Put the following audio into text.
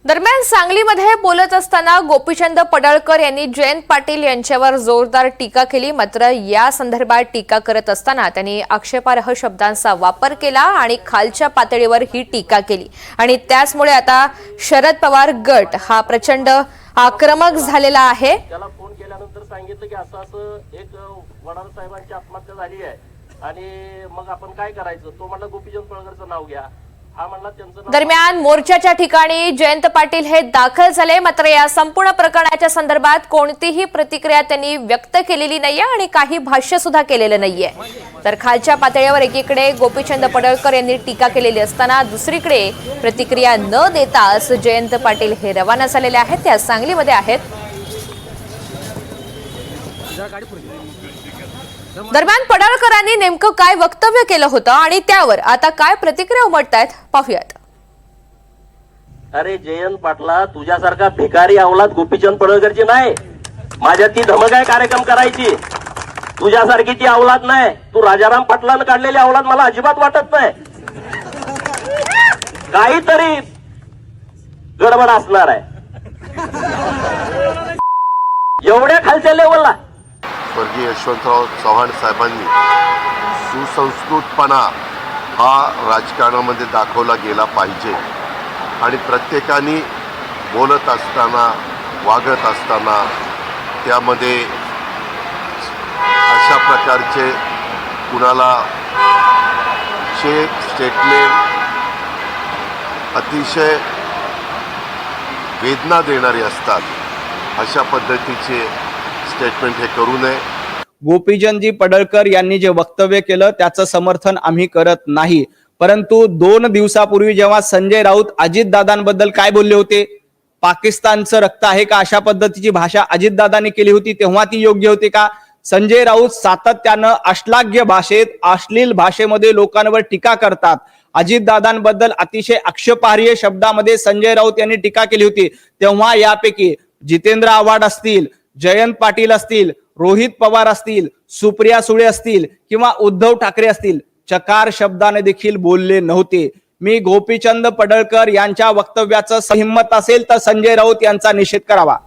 दरम्यान सांगलीमध्ये बोलत असताना गोपीचंद पडळकर यांनी जयंत पाटील यांच्यावर जोरदार टीका केली। मात्र या संदर्भात टीका करत असताना त्यांनी आक्षेपार्ह शब्दांचा वापर केला आणि खालच्या पातळीवर ही टीका केली आणि त्याचमुळे आता शरद पवार गट हा प्रचंड आक्रमक झालेला आहे। त्याला फोन केल्यानंतर सांगितलं की असं एक वडार साहेबांची आत्महत्या झाली आहे आणि मग आपण काय करायचं। तो म्हणला गोपीचंद पडळकरचं नाव घ्या। दरम्यान मोर्चाच्या ठिकाणी जयंत पाटील हे दाखल झाले। मात्र या संपूर्ण प्रकरणाच्या संदर्भात कोणतीही प्रतिक्रिया त्यांनी व्यक्त केलेली नाहीये आणि काही भाष्य सुद्धा केलेलं नाहीये। तर खालच्या पातळीवर एकीकडे गोपीचंद पडळकर यांनी टीका केलेली असताना दुसरीकडे प्रतिक्रिया न देताच जयंत पाटील हे रवाना झालेले आहेत। त्या सांगलीमध्ये आहेत। दरम्यान पडळकरांनी नेमकं काय वक्तव्य केलं होतं आणि त्यावर आता काय प्रतिक्रिया उमटतायत पाहूयात। अरे जयंत पाटला, तुझ्यासारखा भिकारी अवलाद गोपीचंद पडळकरची नाही। माझ्या ती धमक आहे कार्यक्रम करायची। तुझ्यासारखी ती अवलाद नाही। तू राजाराम पाटलानं काढलेली अवलाद मला अजिबात वाटत नाही। काहीतरी गडबड असणार आहे एवढ्या खालच्या लेवलला। स्वर्गीय यशवंतराव चव्हाण साहेबांनी सुसंस्कृतपणा हा राजकारणामध्ये दाखवला गेला पाहिजे आणि प्रत्येकाने बोलत असताना वागत असताना त्यामध्ये अशा प्रकारचे कुणाला स्टेटमेंट अतिशय वेदना देणारे असतात। अशा पद्धतीचे स्टेटमेंट हे करू नये। गोपीचंदजी पडळकर यांनी जे वक्तव्य केलं त्याचं समर्थन आम्ही करत नाही, परंतु 2 दिवसापूर्वी जेव्हा संजय राऊत अजितदादांबद्दल काय बोलले होते, पाकिस्तानचं रक्त आहे का अशा पद्धतीची भाषा अजितदादांनी केली होती, तेव्हा ती योग्य होती का? संजय राऊत सातत्यानं अश्लाघ्य भाषेत, अश्लील भाषेमध्ये लोकांवर टीका करतात। अजितदादांबद्दल अतिशय आक्षेपार्ह शब्दामध्ये संजय राऊत यांनी टीका केली होती। तेव्हा यापैकी जितेंद्र आव्हाड असतील, जयंत पाटील असतील, रोहित पवार असतील, सुप्रिया सुळे असतील किंवा उद्धव ठाकरे असतील, चकार शब्दाने देखील बोलले नव्हते। मी गोपीचंद पडळकर यांच्या वक्तव्याचं हिम्मत असेल तर संजय राऊत यांचा निषेध करावा।